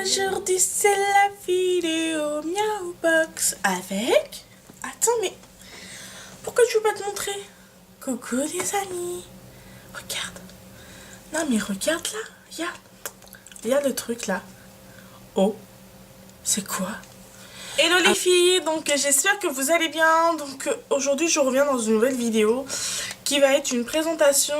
Aujourd'hui c'est la vidéo Miaou Box avec... Attends mais... Pourquoi je veux pas te montrer? Coucou les amis. Regarde. Non mais regarde là. Regarde. Regarde le truc là. Oh. C'est quoi? Hello les filles, donc j'espère que vous allez bien. Donc aujourd'hui je reviens dans une nouvelle vidéo qui va être une présentation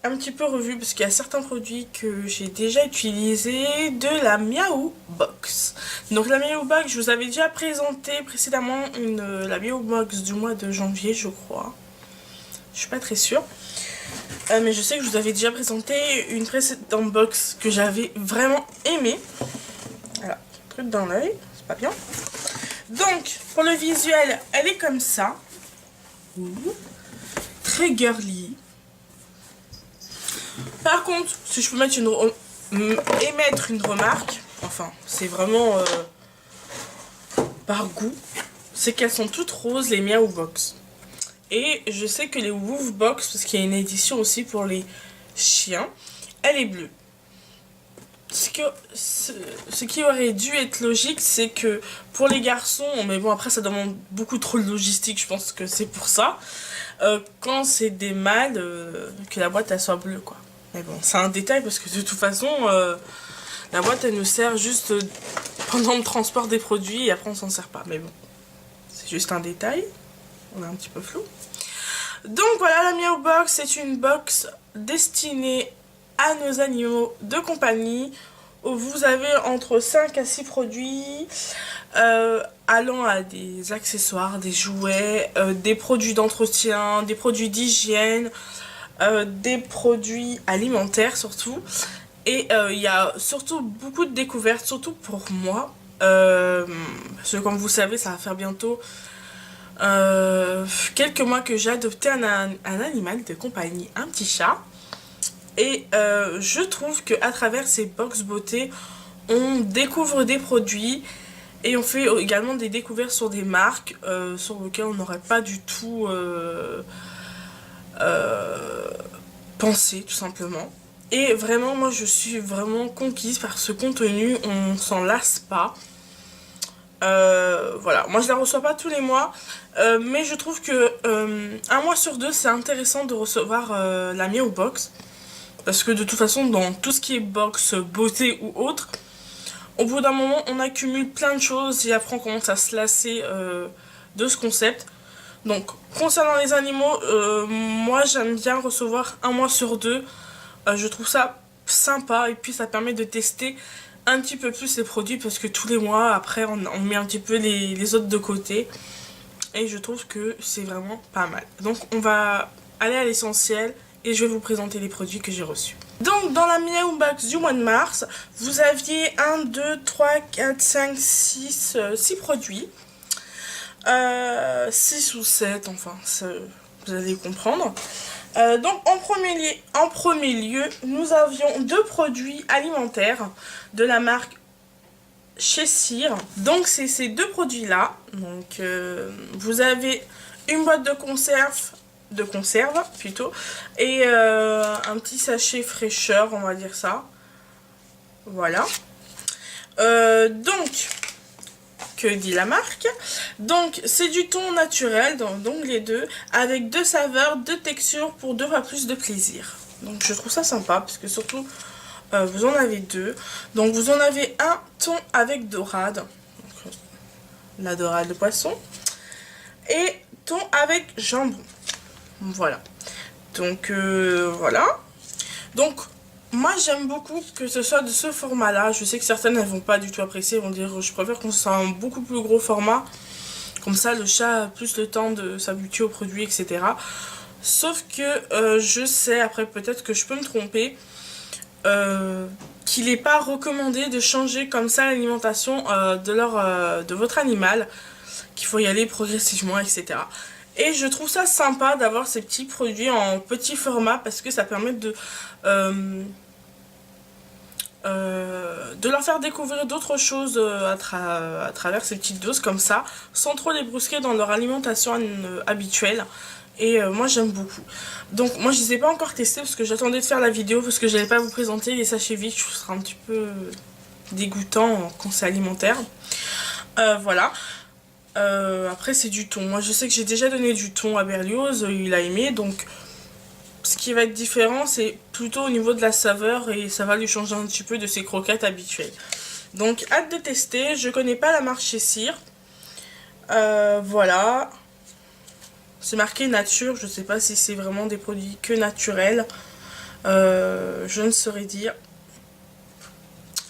un petit peu revue, parce qu'il y a certains produits que j'ai déjà utilisés de la Miaou Box. Donc la Miaou Box, je vous avais déjà présenté précédemment la Miaou Box du mois de janvier, je crois. Je suis pas très sûre. Mais je sais que je vous avais déjà présenté une précédente box que j'avais vraiment aimée. Voilà, truc dans l'œil, c'est pas bien. Donc, pour le visuel, elle est comme ça. Très girly. Par contre, si je peux mettre émettre une remarque, enfin, c'est vraiment par goût, c'est qu'elles sont toutes roses, les Miaou Box. Et je sais que les Woof Box, parce qu'il y a une édition aussi pour les chiens, elle est bleue. Ce qui aurait dû être logique, c'est que pour les garçons, mais bon après ça demande beaucoup trop de logistique, je pense que c'est pour ça, quand c'est des mâles, que la boîte elle soit bleue quoi. Mais bon, c'est un détail parce que de toute façon, la boîte elle nous sert juste pendant le transport des produits et après on s'en sert pas. Mais bon, c'est juste un détail, on est un petit peu flou. Donc voilà, la Miaou Box, c'est une box destinée à nos animaux de compagnie où vous avez entre 5 à 6 produits allant à des accessoires, des jouets, des produits d'entretien, des produits d'hygiène, des produits alimentaires surtout. Et il y a surtout beaucoup de découvertes, surtout pour moi, parce que comme vous savez, ça va faire bientôt quelques mois que j'ai adopté un animal de compagnie, un petit chat. Et je trouve que à travers ces box beauté, on découvre des produits et on fait également des découvertes sur des marques sur lesquelles on n'aurait pas du tout pensé, tout simplement. Et vraiment, moi je suis vraiment conquise par ce contenu, on s'en lasse pas. Voilà, moi je la reçois pas tous les mois, mais je trouve que un mois sur deux c'est intéressant de recevoir la Miaou Box. Parce que de toute façon, dans tout ce qui est box, beauté ou autre, au bout d'un moment, on accumule plein de choses et après on commence à se lasser de ce concept. Donc, concernant les animaux, moi j'aime bien recevoir un mois sur deux. Je trouve ça sympa et puis ça permet de tester un petit peu plus les produits parce que tous les mois, après, on met un petit peu les autres de côté. Et je trouve que c'est vraiment pas mal. Donc, on va aller à l'essentiel. Et je vais vous présenter les produits que j'ai reçus. Donc dans la Miaou Box du mois de mars, vous aviez 1, 2, 3, 4, 5, 6 produits. 6 ou 7, enfin, vous allez comprendre. Donc en premier lieu, nous avions 2 produits alimentaires de la marque Chez Cire. Donc c'est ces 2 produits-là. Donc vous avez une boîte de conserve plutôt et un petit sachet fraîcheur, on va dire ça, voilà. Donc que dit la marque? Donc c'est du thon naturel, donc les deux avec 2 saveurs, 2 textures pour 2 fois plus de plaisir. Donc je trouve ça sympa parce que surtout vous en avez 2. Donc vous en avez un thon avec dorade, donc, la dorade de poisson, et thon avec jambon. Voilà, donc voilà. Donc moi j'aime beaucoup que ce soit de ce format là. Je sais que certaines elles vont pas du tout apprécier, vont dire je préfère qu'on soit un beaucoup plus gros format, comme ça le chat a plus le temps de s'habituer aux produits, etc. Sauf que je sais, après peut-être que je peux me tromper, qu'il n'est pas recommandé de changer comme ça l'alimentation de votre animal, qu'il faut y aller progressivement, etc. Et je trouve ça sympa d'avoir ces petits produits en petit format parce que ça permet de de leur faire découvrir d'autres choses à travers ces petites doses comme ça, sans trop les brusquer dans leur alimentation habituelle. Et moi j'aime beaucoup. Donc moi je les ai pas encore testés parce que j'attendais de faire la vidéo parce que j'allais pas vous présenter les sachets vides, ce sera un petit peu dégoûtant quand c'est alimentaire. Voilà. Après c'est du thon. Moi je sais que j'ai déjà donné du thon à Berlioz, il a aimé, donc ce qui va être différent c'est plutôt au niveau de la saveur et ça va lui changer un petit peu de ses croquettes habituelles. Donc hâte de tester, je connais pas la marque chez Cire. Voilà. C'est marqué nature, je sais pas si c'est vraiment des produits que naturels. Je ne saurais dire.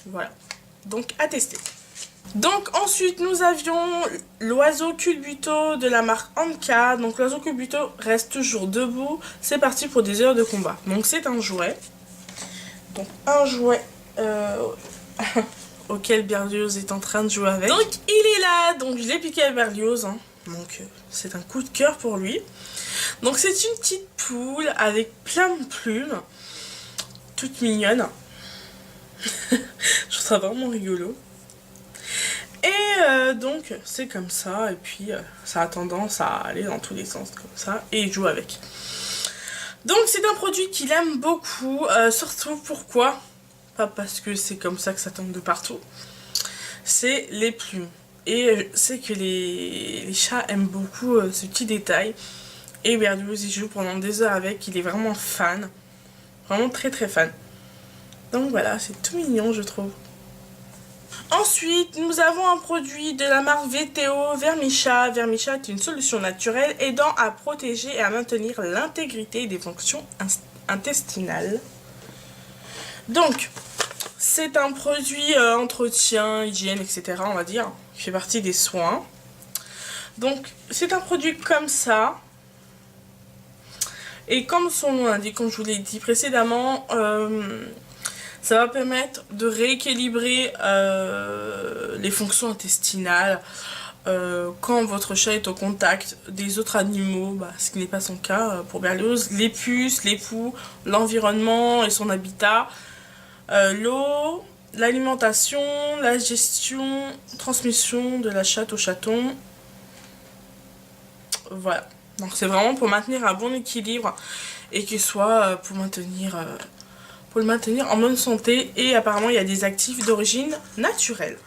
Voilà. Donc à tester. Donc ensuite nous avions l'oiseau culbuto de la marque Anka. Donc l'oiseau culbuto reste toujours debout. C'est parti pour des heures de combat. Donc c'est un jouet. Donc un jouet auquel Berlioz est en train de jouer avec. Donc il est là. Donc je l'ai piqué à Berlioz. Hein. Donc c'est un coup de cœur pour lui. Donc c'est une petite poule avec plein de plumes. Toute mignonne. Je trouve ça vraiment rigolo. Et donc c'est comme ça, et puis ça a tendance à aller dans tous les sens comme ça, et il joue avec. Donc c'est un produit qu'il aime beaucoup, surtout pourquoi? Pas parce que c'est comme ça que ça tombe de partout, c'est les plumes. Et je sais que les chats aiment beaucoup ce petit détail, et Berlioz il joue pendant des heures avec, il est vraiment fan, vraiment très très fan. Donc voilà, c'est tout mignon je trouve. Ensuite, nous avons un produit de la marque VTO, Vermichat. Vermichat est une solution naturelle aidant à protéger et à maintenir l'intégrité des fonctions intestinales. Donc, c'est un produit entretien, hygiène, etc. on va dire, qui fait partie des soins. Donc, c'est un produit comme ça. Et comme son nom l'indique, comme je vous l'ai dit précédemment, ça va permettre de rééquilibrer les fonctions intestinales quand votre chat est au contact des autres animaux, ce qui n'est pas son cas pour Berlioz, les puces, les poux, l'environnement et son habitat, l'eau, l'alimentation, la gestion, transmission de la chatte au chaton. Voilà, donc c'est vraiment pour maintenir un bon équilibre et qu'il soit pour le maintenir en bonne santé, et apparemment il y a des actifs d'origine naturelle.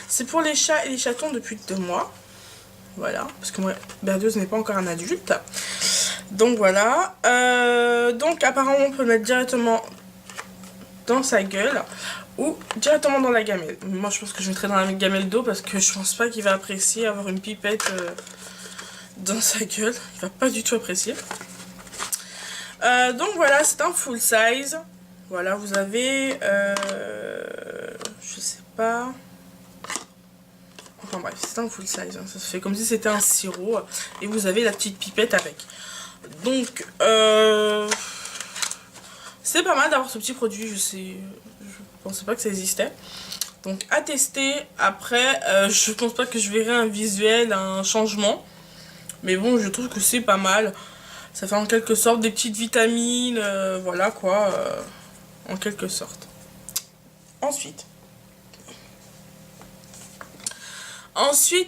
C'est pour les chats et les chatons depuis 2 mois. Voilà, parce que moi, Berlioz n'est pas encore un adulte. Donc voilà. Donc apparemment on peut le mettre directement dans sa gueule ou directement dans la gamelle. Moi je pense que je mettrai dans la gamelle d'eau parce que je pense pas qu'il va apprécier avoir une pipette dans sa gueule. Il va pas du tout apprécier. Donc voilà, c'est un full size. Voilà, vous avez, je sais pas, enfin bref, c'est un full size, hein. Ça se fait comme si c'était un sirop, et vous avez la petite pipette avec. Donc, c'est pas mal d'avoir ce petit produit, je pensais pas que ça existait. Donc, à tester. Après, je pense pas que je verrai un visuel, un changement, mais bon, je trouve que c'est pas mal. Ça fait en quelque sorte des petites vitamines, voilà quoi. En quelque sorte. Ensuite,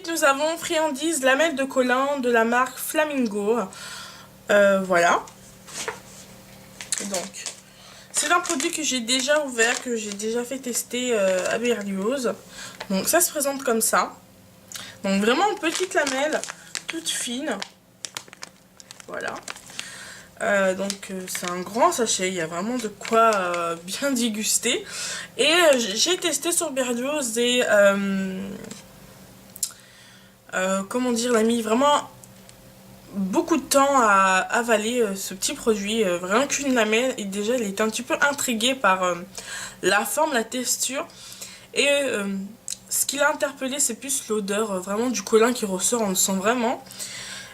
nous avons friandise lamelle de Colin de la marque Flamingo. Voilà. Donc, c'est un produit que j'ai déjà ouvert, que j'ai déjà fait tester à Berlioz. Donc, ça se présente comme ça. Donc, vraiment une petite lamelle, toute fine. Voilà. Donc c'est un grand sachet, il y a vraiment de quoi bien déguster. Et j'ai testé sur Berlioz et comment dire, il a mis vraiment beaucoup de temps à avaler ce petit produit. Rien qu'une lamelle, et déjà il était un petit peu intrigué par la forme, la texture. Et ce qui l'a interpellé, c'est plus l'odeur vraiment du Colin qui ressort, on le sent vraiment.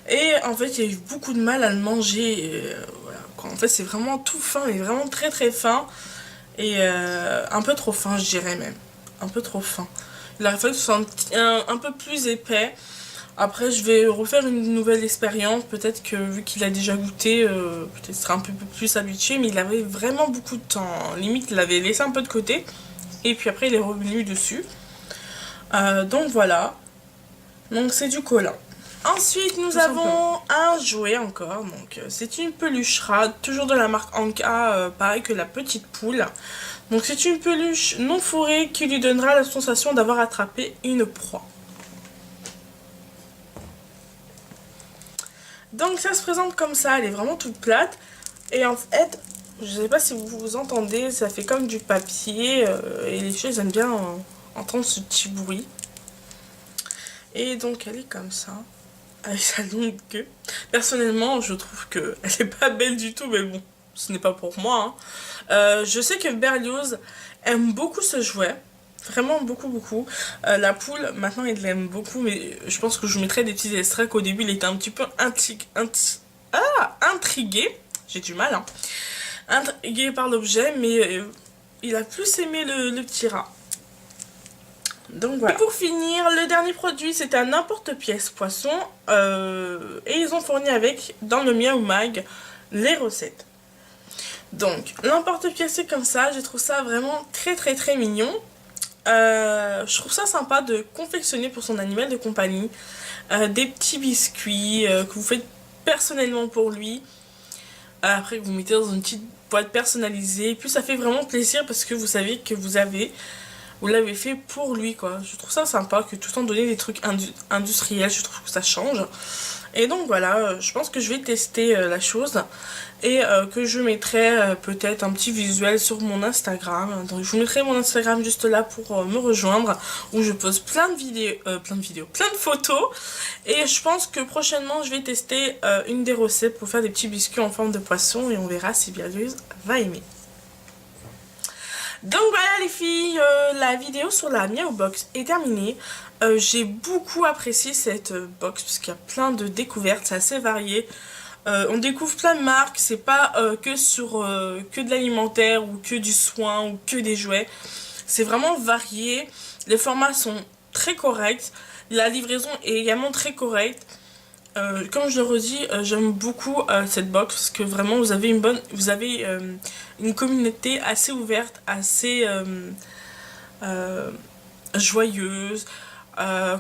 Et en fait, il y a eu beaucoup de mal à le manger. Voilà, quoi. En fait, c'est vraiment tout fin, mais vraiment très très fin. Et un peu trop fin, je dirais même. Un peu trop fin. Il aurait fallu que ce soit un peu plus épais. Après, je vais refaire une nouvelle expérience. Peut-être que vu qu'il a déjà goûté, peut-être sera un peu plus habitué. Mais il avait vraiment beaucoup de temps. Limite, il l'avait laissé un peu de côté. et puis après il est revenu dessus. Donc voilà, donc c'est du collant. Ensuite nous avons un jouet encore, donc c'est une peluche rat, toujours de la marque Anka, pareil que la petite poule. Donc c'est une peluche non fourrée qui lui donnera la sensation d'avoir attrapé une proie. Donc ça se présente comme ça, elle est vraiment toute plate. Et en fait, je sais pas si vous entendez, ça fait comme du papier. Et les filles aiment bien entendre ce petit bruit. Et donc elle est comme ça, avec sa longue queue. Personnellement, je trouve qu'elle est pas belle du tout, mais bon, ce n'est pas pour moi. Je sais que Berlioz aime beaucoup ce jouet. Vraiment beaucoup. La poule, maintenant il l'aime beaucoup, mais je pense que je vous mettrai des petits extraits qu'au début il était un petit peu intrigué. J'ai du mal, hein. Intrigué par l'objet, mais il a plus aimé le petit rat. Donc voilà. Et pour finir, le dernier produit, c'est un n'importe-pièce poisson. Et ils ont fourni avec, dans le Miaou Mag, les recettes. Donc, l'emporte-pièce c'est comme ça, je trouve ça vraiment très mignon. Je trouve ça sympa de confectionner pour son animal de compagnie des petits biscuits que vous faites personnellement pour lui. Après que vous mettez dans une petite boîte personnalisée. Et puis ça fait vraiment plaisir parce que vous savez que vous l'avez fait pour lui, quoi. Je trouve ça sympa que tout le temps donner des trucs industriels, je trouve que ça change. Et donc voilà, je pense que je vais tester la chose et que je mettrai peut-être un petit visuel sur mon Instagram. Donc je vous mettrai mon Instagram juste là pour me rejoindre, où je pose plein de photos. Et je pense que prochainement je vais tester une des recettes pour faire des petits biscuits en forme de poisson et on verra si Berlioz va aimer. Donc voilà les filles, la vidéo sur la Miaou Box est terminée. J'ai beaucoup apprécié cette box parce qu'il y a plein de découvertes, c'est assez varié. On découvre plein de marques, c'est pas que de l'alimentaire ou que du soin ou que des jouets. C'est vraiment varié, les formats sont très corrects, la livraison est également très correcte. Comme je le redis, j'aime beaucoup cette box parce que vraiment vous avez une communauté assez ouverte, assez joyeuse.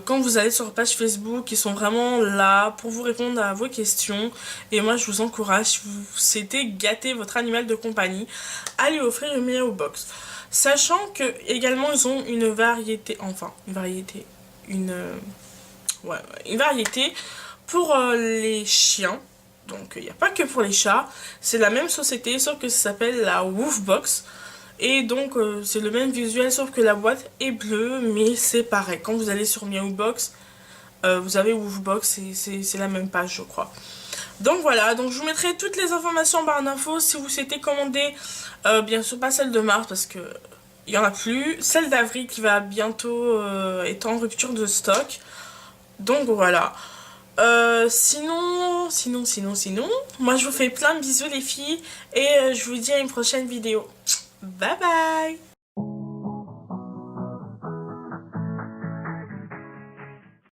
Quand vous allez sur leur page Facebook, ils sont vraiment là pour vous répondre à vos questions. Et moi je vous encourage, si vous souhaitez gâter votre animal de compagnie, à lui offrir une Miaou Box. Sachant que également ils ont une variété pour les chiens. Donc il n'y a pas que pour les chats, c'est la même société sauf que ça s'appelle la Woofbox. Et donc c'est le même visuel sauf que la boîte est bleue, mais c'est pareil. Quand vous allez sur Miaoubox, vous avez Woofbox et c'est la même page je crois. Donc voilà, donc je vous mettrai toutes les informations en barre d'infos si vous souhaitez commander, bien sûr pas celle de mars parce que il n'y en a plus, celle d'avril qui va bientôt être en rupture de stock. Donc voilà. Sinon, moi je vous fais plein de bisous les filles et je vous dis à une prochaine vidéo. Bye bye!